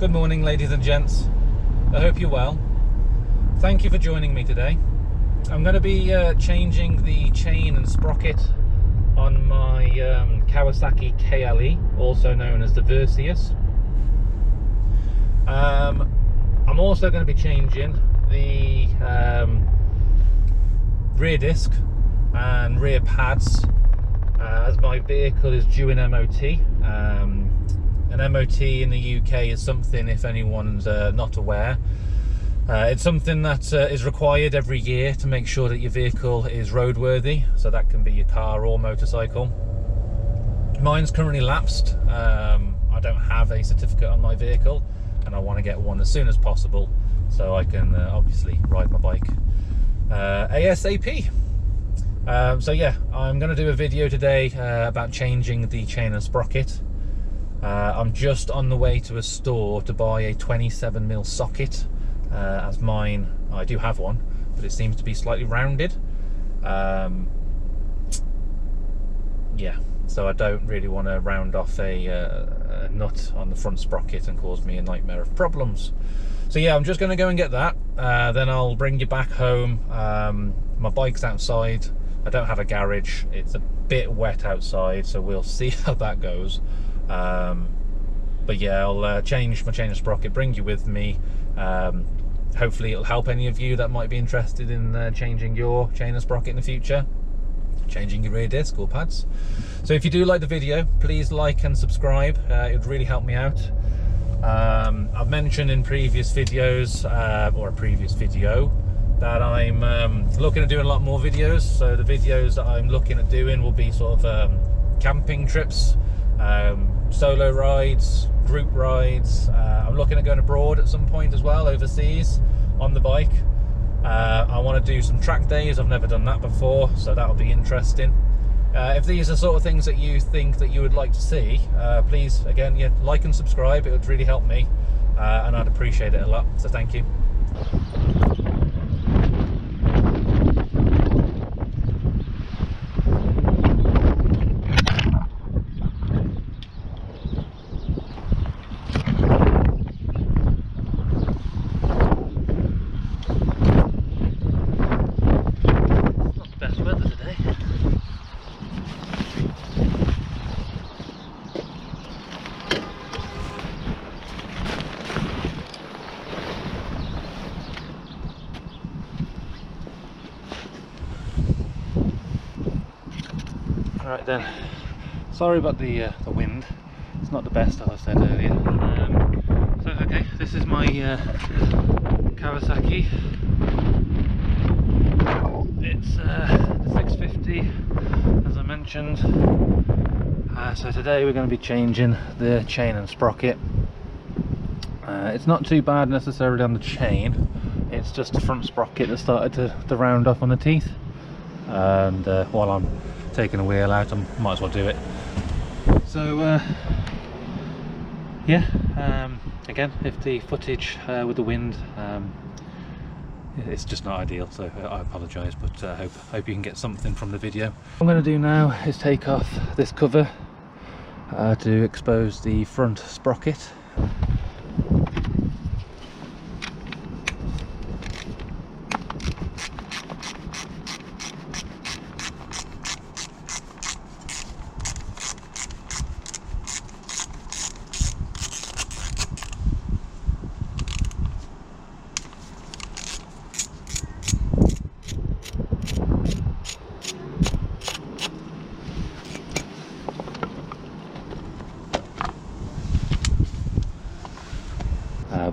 Good morning, ladies and gents. I hope you're well. Thank you for joining me today. I'm going to be changing the chain and sprocket on my Kawasaki KLE, also known as the Versius. I'm also going to be changing the rear disc and rear pads as my vehicle is due an MOT. An MOT in the UK is something, if anyone's not aware, it's something that is required every year to make sure that your vehicle is roadworthy. So that can be your car or motorcycle. Mine's currently lapsed. I don't have a certificate on my vehicle and I want to get one as soon as possible so I can obviously ride my bike ASAP. So yeah, I'm going to do a video today about changing the chain and sprocket. I'm just on the way to a store to buy a 27mm socket, as mine, I do have one, but it seems to be slightly rounded. Yeah, so I don't really want to round off a nut on the front sprocket and cause me a nightmare of problems. So yeah, I'm just going to go and get that, then I'll bring you back home. My bike's outside, I don't have a garage, it's a bit wet outside, so we'll see how that goes. But yeah, I'll change my chain and sprocket, bring you with me. Hopefully it'll help any of you that might be interested in changing your chain and sprocket in the future, changing your rear disc or pads. So if you do like the video, please like and subscribe, it would really help me out. I've mentioned in previous videos, or a previous video, that I'm looking at doing a lot more videos. So the videos that I'm looking at doing will be sort of camping trips, solo rides, group rides. I'm looking at going abroad at some point as well, overseas on the bike. I want to do some track days. I've never done that before, so that'll be interesting. If these are sort of things that you think that you would like to see, please, again, yeah, like and subscribe. It would really help me, and I'd appreciate it a lot, so thank you. Right then, sorry about the wind, it's not the best, as I said earlier. So okay, this is my Kawasaki. It's the 650, as I mentioned. So today we're going to be changing the chain and sprocket. It's not too bad necessarily on the chain, it's just the front sprocket that started to round off on the teeth. And while I'm taking the wheel out, I might as well do it. So yeah, again, if the footage with the wind, it's just not ideal, so I apologise, but hope you can get something from the video. What I'm going to do now is take off this cover to expose the front sprocket.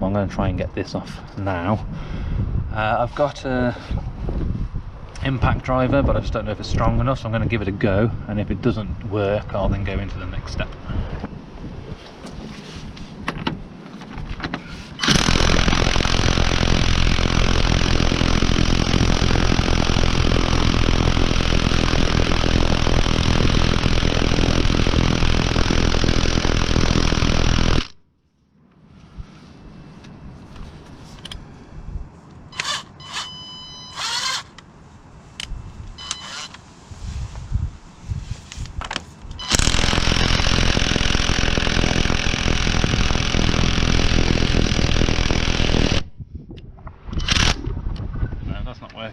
I'm going to try and get this off now. I've got a impact driver, but I just don't know if it's strong enough, so I'm going to give it a go, and if it doesn't work, I'll then go into the next step.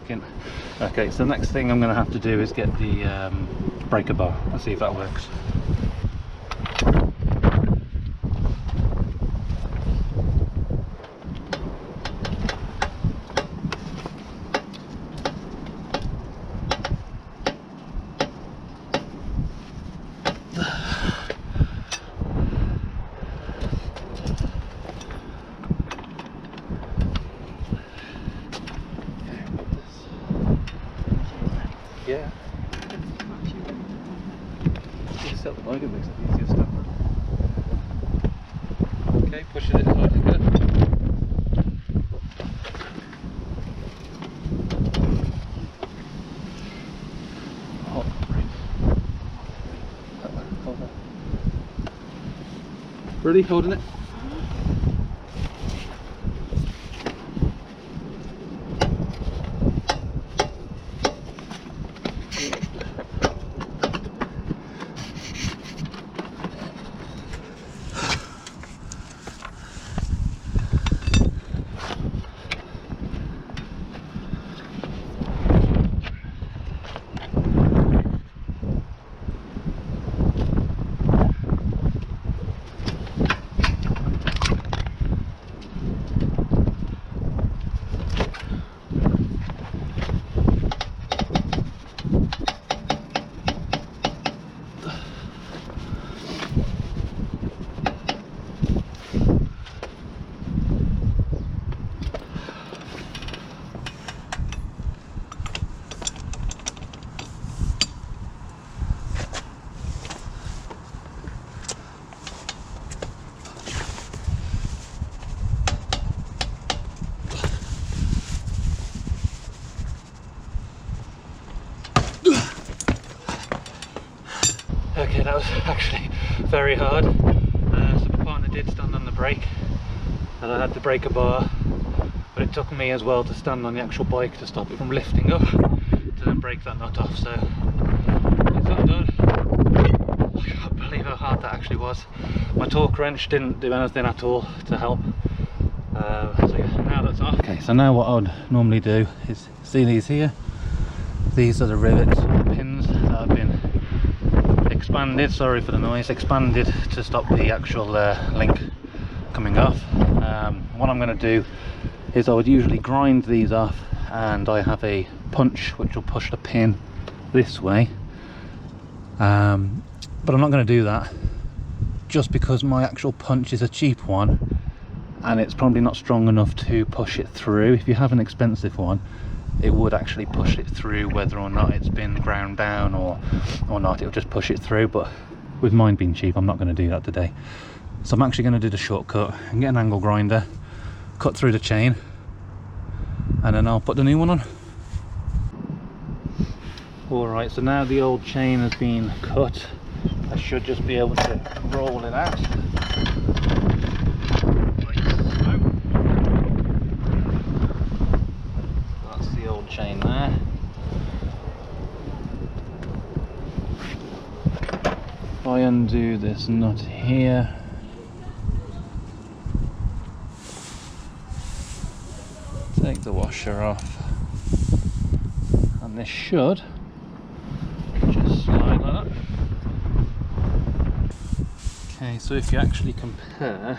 working. Okay, so the next thing I'm going to have to do is get the breaker bar. Let's see if that works. Yeah. Just set the bike, it makes it easier stuff. Okay, push it as hard as you can. Oh, hold on. Ready? Holding it. Okay, that was actually very hard. So my partner did stand on the brake and I had the breaker bar, but it took me as well to stand on the actual bike to stop it from lifting up to then break that nut off. So it's not done. I can't believe how hard that actually was. My torque wrench didn't do anything at all to help. So yeah, now that's off. Okay, so now what I would normally do is, see these here? These are the rivets or pins that have been expanded, sorry for the noise, expanded to stop the actual link coming off. What I'm going to do is I would usually grind these off, and I have a punch which will push the pin this way, but I'm not going to do that just because my actual punch is a cheap one and it's probably not strong enough to push it through. If you have an expensive one, it would actually push it through whether or not it's been ground down or not. It'll just push it through, but with mine being cheap, I'm not going to do that today. So I'm actually going to do the shortcut and get an angle grinder, cut through the chain, and then I'll put the new one on. Alright, so now the old chain has been cut, I should just be able to roll it out. Chain there. If I undo this nut here, take the washer off, and this should just slide like that. Okay, so if you actually compare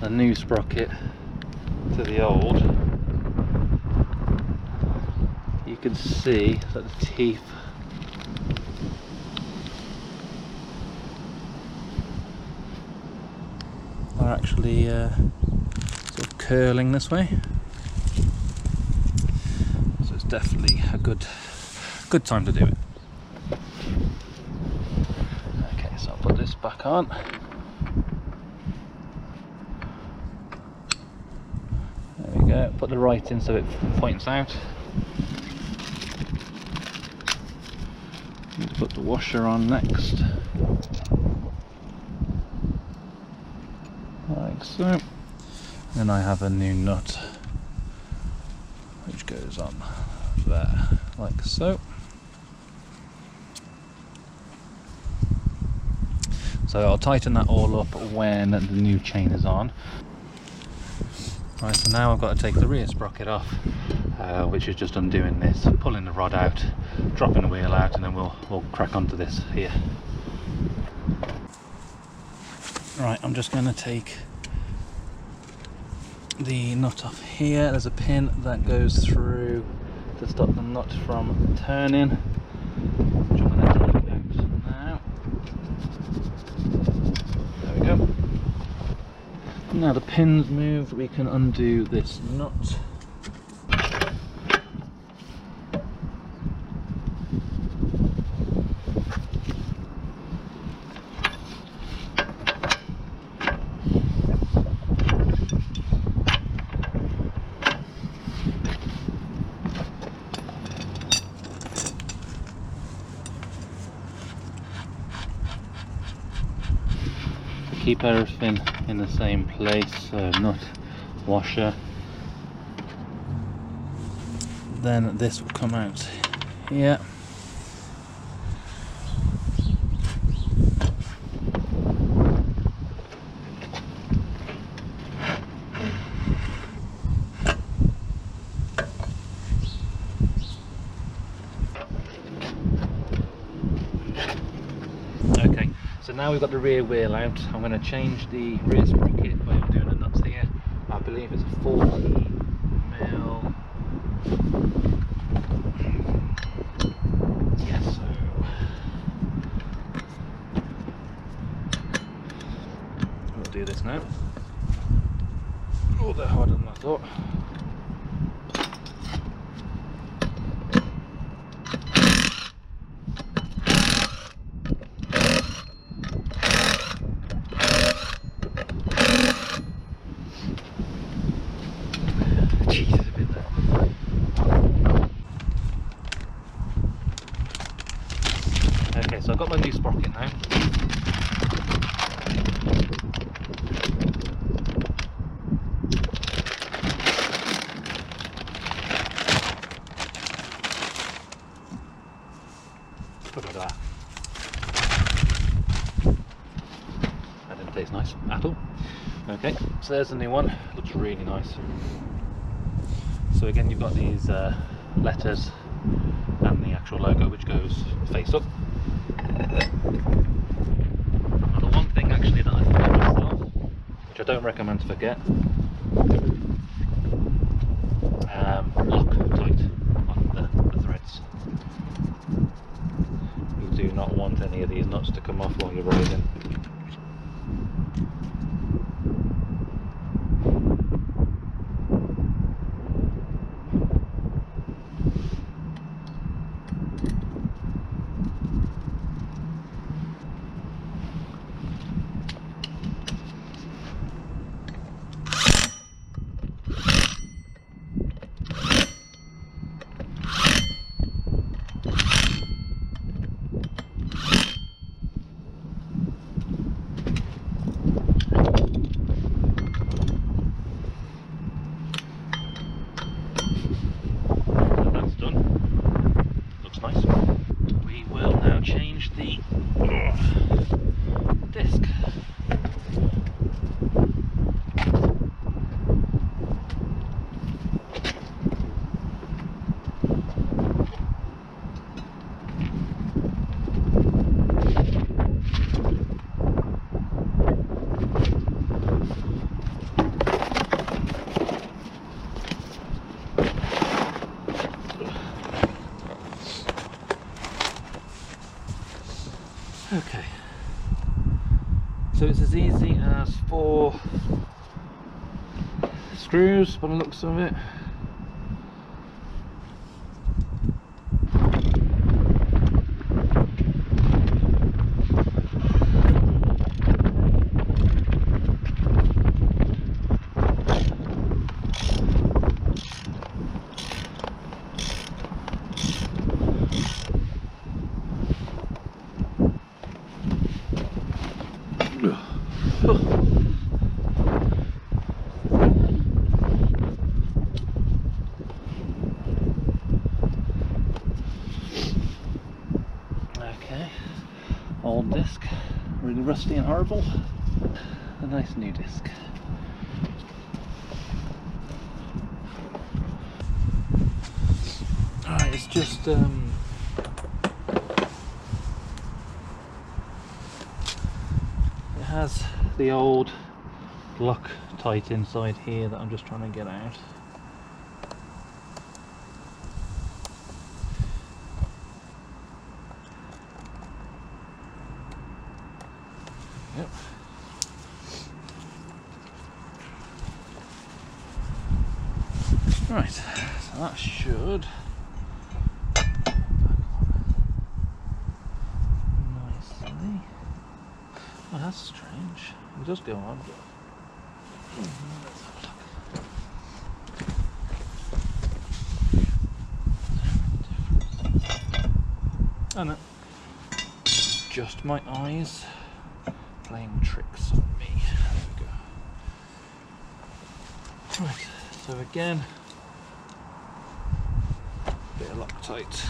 the new sprocket to the old, you can see that the teeth are actually sort of curling this way, so it's definitely a good time to do it. Okay, so I'll put this back on. There we go, put the right in so it points out. Need to put the washer on next, like so. Then I have a new nut which goes on there, like so. So I'll tighten that all up when the new chain is on. Right, so now I've got to take the rear sprocket off, which is just undoing this, pulling the rod out, dropping the wheel out, and then we'll crack onto this here. Right, I'm just going to take the nut off here. There's a pin that goes through to stop the nut from turning, which I'm going to take out now. There we go. Now the pin's moved, we can undo this nut. Keep everything in the same place, so nut, washer, then this will come out here. Okay, so now we've got the rear wheel out. I'm going to change the rear sprocket by doing the nuts here. I believe it's a 40mm. Yes, so we'll do this now. Oh, they're harder than I thought. Okay, so I've got my new sprocket now. Look at that. That didn't taste nice at all. Okay, so there's the new one. Looks really nice. So again, you've got these letters and the actual logo, which goes face up. Now, the one thing actually that I forgot myself, which I don't recommend to forget, lock tight on the threads. You do not want any of these nuts to come off while you're riding. Change the disc. Okay, so it's as easy as 4 screws by the looks of it. Okay, old disc, really rusty and horrible. A nice new disc. Right, it's just it has the old Loctite inside here that I'm just trying to get out. Yep. Right, so that should nicely. Oh, that's strange. It does go on, but let's have a look. Oh no, just my eyes playing tricks on me. There we go. Right, so again, bit of Loctite.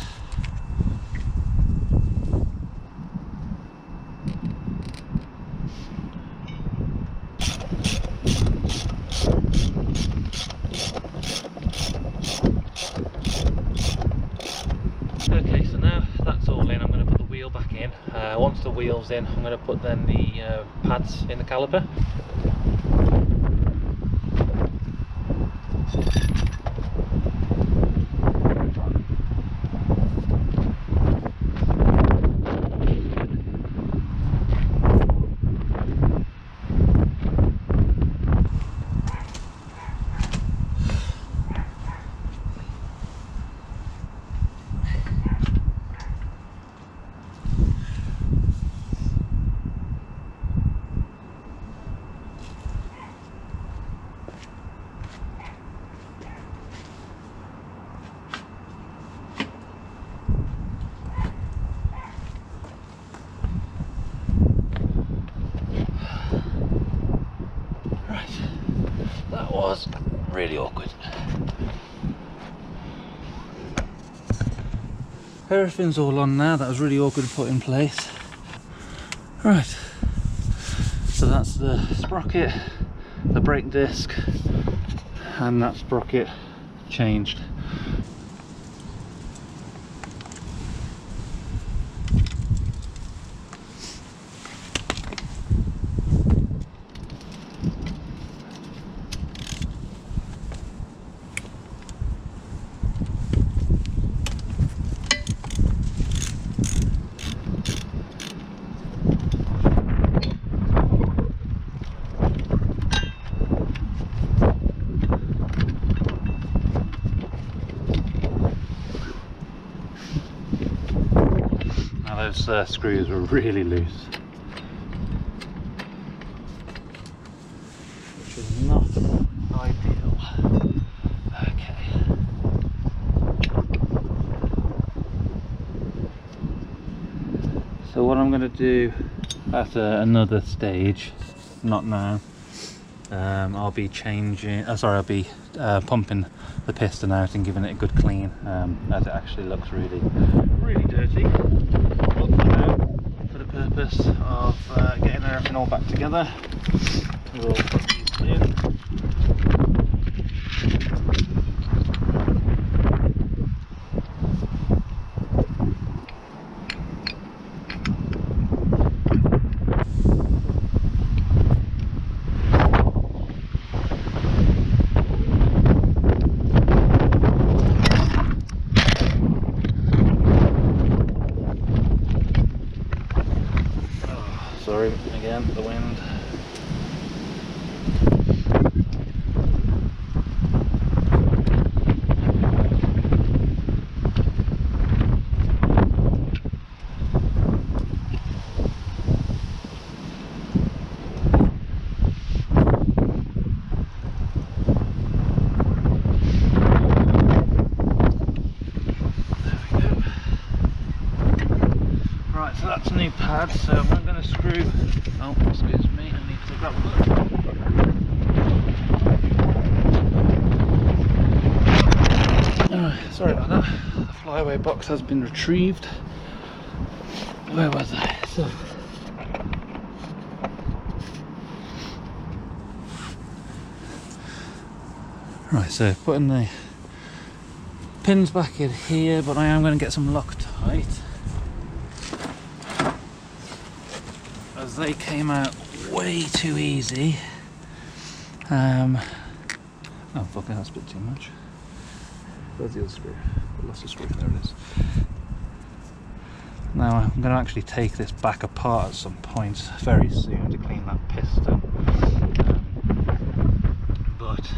Okay, so now that's all in, I'm going to put the wheel back in. Once the wheel's in, I'm going to put then the pads in the caliper. That was really awkward. Everything's all on now. That was really awkward to put in place. Right, so that's the sprocket, the brake disc, and that sprocket changed. Those screws were really loose, which was not ideal. Okay. So what I'm going to do at another stage, not now, I'll be changing, I'll be pumping the piston out and giving it a good clean, as it actually looks really dirty. But for now, for the purpose of getting everything all back together, we'll put these in. Sorry, again, the wind. Right, so that's a new pad, so I'm going to screw, oh excuse me, I need to grab a look. Sorry about that, the flyaway box has been retrieved. Where was I? So, right, so putting the pins back in here, but I am going to get some Loctite, as they came out way too easy. Oh fuck, that's a bit too much. Where's the other screw? I lost the screw, there it is. Now I'm going to actually take this back apart at some point very soon to clean that piston, but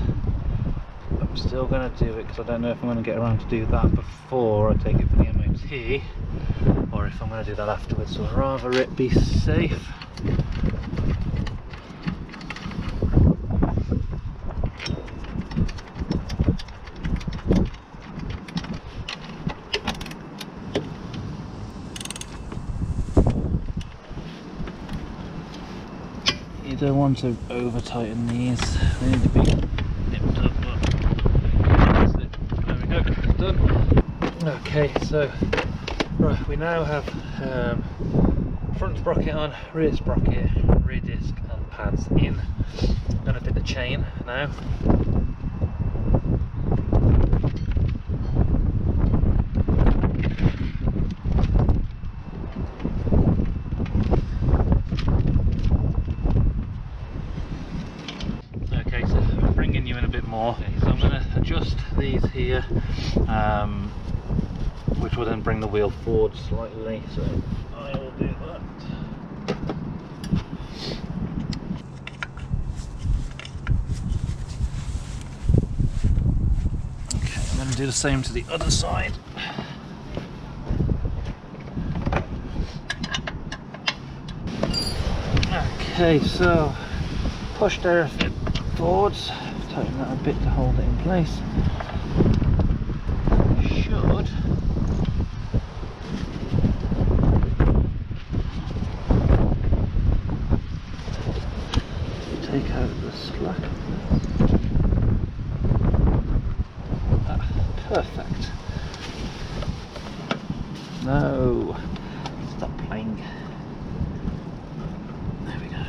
I'm still going to do it because I don't know if I'm going to get around to do that before I take it for the MOT, or if I'm going to do that afterwards, so I'd rather it be safe. You don't want to over tighten these, they need to be nipped up, but that's it. There we go, done. Okay, so right, we now have front sprocket on, rear sprocket, rear disc and pads in. I'm going to fit the chain now. Okay, so I'm bringing you in a bit more. Okay, so I'm going to adjust these here, which will then bring the wheel forward slightly, so I will do that. Okay, I'm going to do the same to the other side. Okay, so pushed everything forwards, tighten that a bit to hold it in place. Should take out the slack. Perfect. No, stop playing. There we go.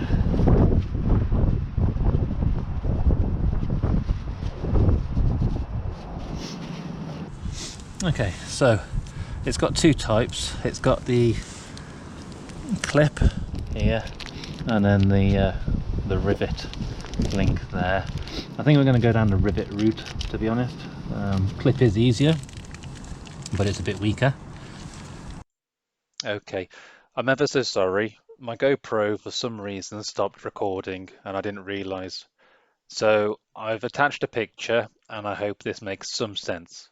Okay, so it's got two types. It's got the clip here, and then the rivet link there. I think we're going to go down the rivet route, to be honest. Clip is easier, but it's a bit weaker. Okay, I'm ever so sorry. My GoPro for some reason stopped recording and I didn't realise. So I've attached a picture and I hope this makes some sense.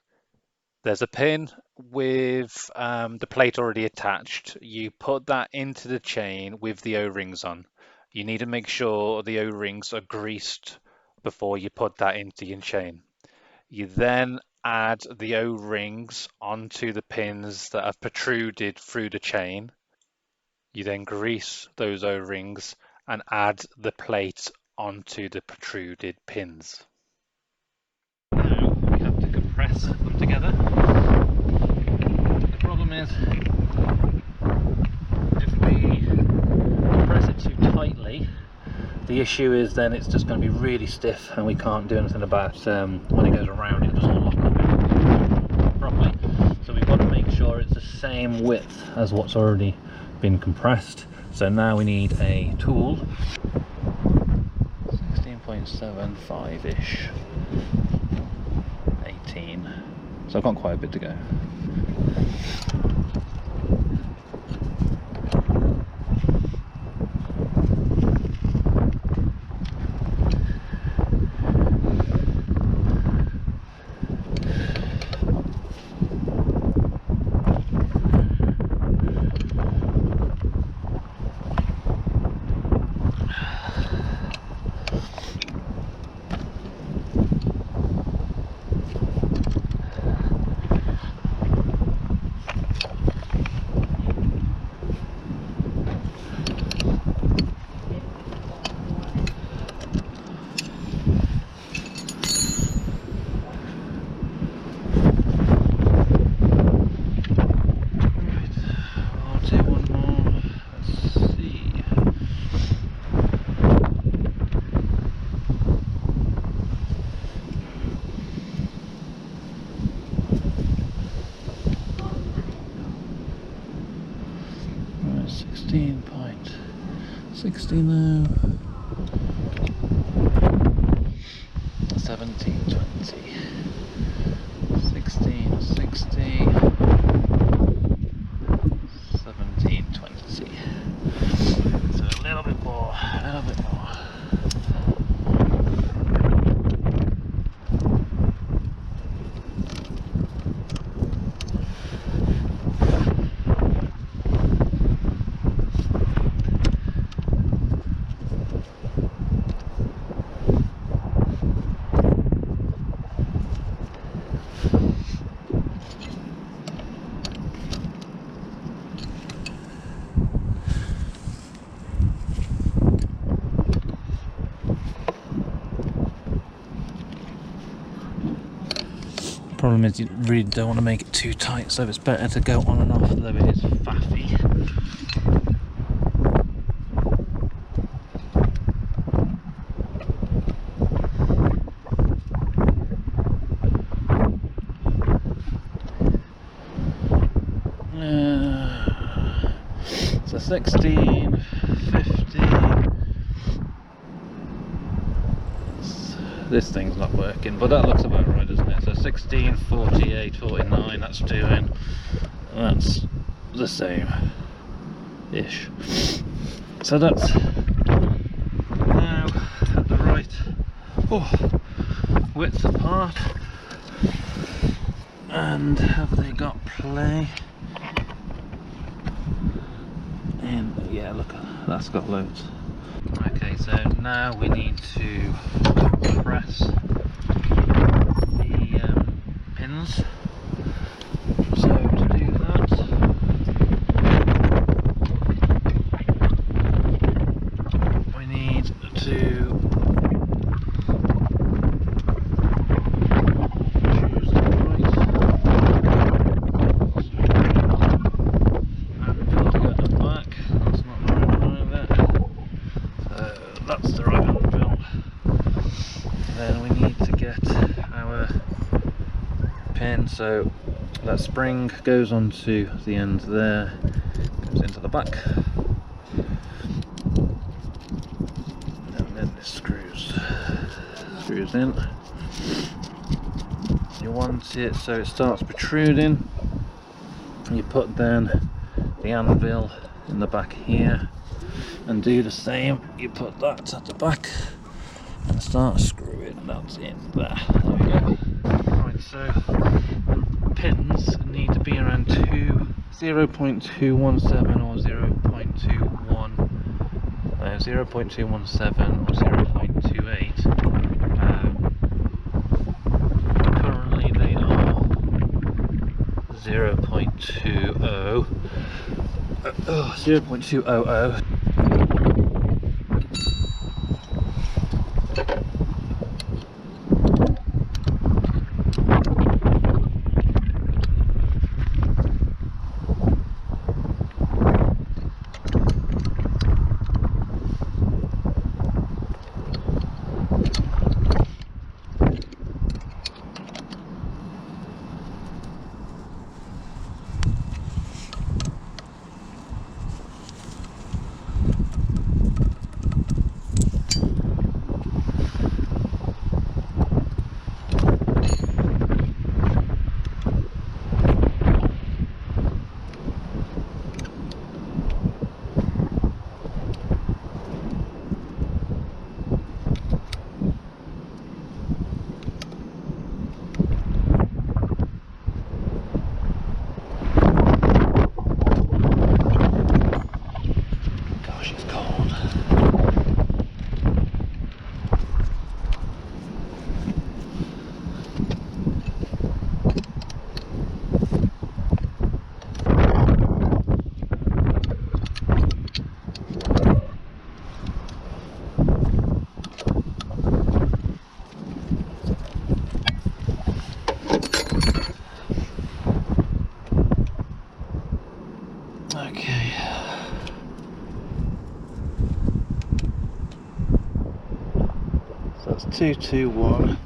There's a pin with the plate already attached. You put that into the chain with the O-rings on. You need to make sure the O-rings are greased before you put that into your chain. You then add the O-rings onto the pins that have protruded through the chain. You then grease those O-rings and add the plate onto the protruded pins. Now we have to compress them together. The problem is, if we compress it too tightly, the issue is then it's just going to be really stiff and we can't do anything about when it goes around, it doesn't lock up properly. So we've got to make sure it's the same width as what's already been compressed. So now we need a tool, 16.75-ish, 18. So I've got quite a bit to go. 60 now. 17, 20. 16, 60. 17, 20. So a little bit more, a little bit more. Problem is, you really don't want to make it too tight, so it's better to go on and off, though it is faffy. So 16, 50. This thing's not working, but that looks about right, doesn't it? So 16, 48, 49, that's doing. That's the same-ish. So that's now at the right width apart. And have they got play? And yeah, look, that's got loads. Okay, so now we need to press the pins. So to do that, we need to choose the right anvil to go at the back. That's not the right one either. So that's the right anvil. Then we need to get our pin, so that spring goes onto the end there, goes into the back, and then this screws in. You want it so it starts protruding. You put then the anvil in the back here, and do the same. You put that at the back and start screwing that in there. There we go. Right, so pins need to be around 0.217 or 0.21, 0.217 or 0.28. Currently they are 0.20. 0.200. Okay. So that's 221.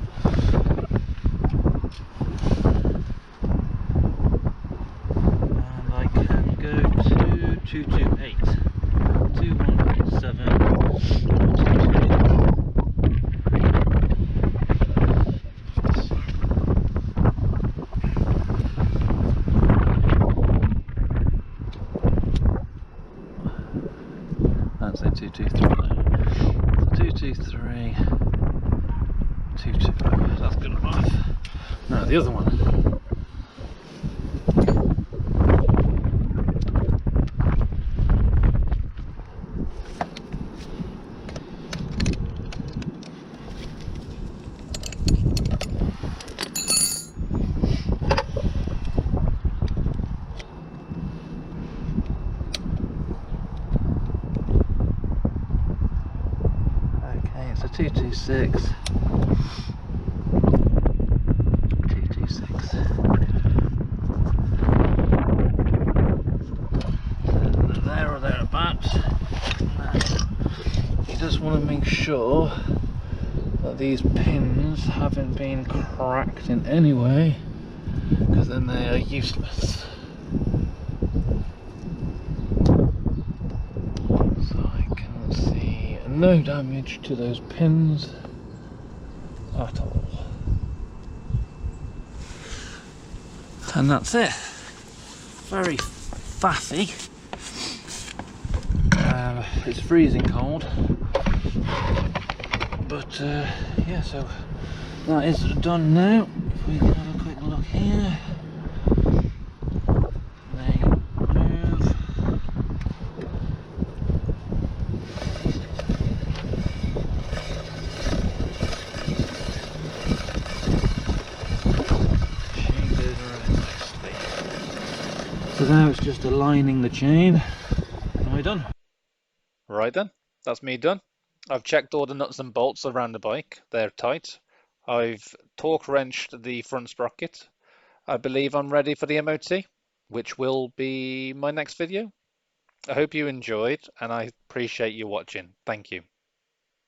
And I can go to 228. 21.7. 225, that's good enough. Now the other one. Okay, it's a 226. 226. There or thereabouts. Now, you just want to make sure that these pins haven't been cracked in any way, because then they are useless. So I can see no damage to those pins at all. And that's it. Very faffy. It's freezing cold. But yeah, so that is done now. If we can have a quick look here. They move. Chain goes around nicely. So now it's just aligning the chain. And we're done. Right then, that's me done. I've checked all the nuts and bolts around the bike. They're tight. I've torque wrenched the front sprocket. I believe I'm ready for the MOT, which will be my next video. I hope you enjoyed, and I appreciate you watching. Thank you.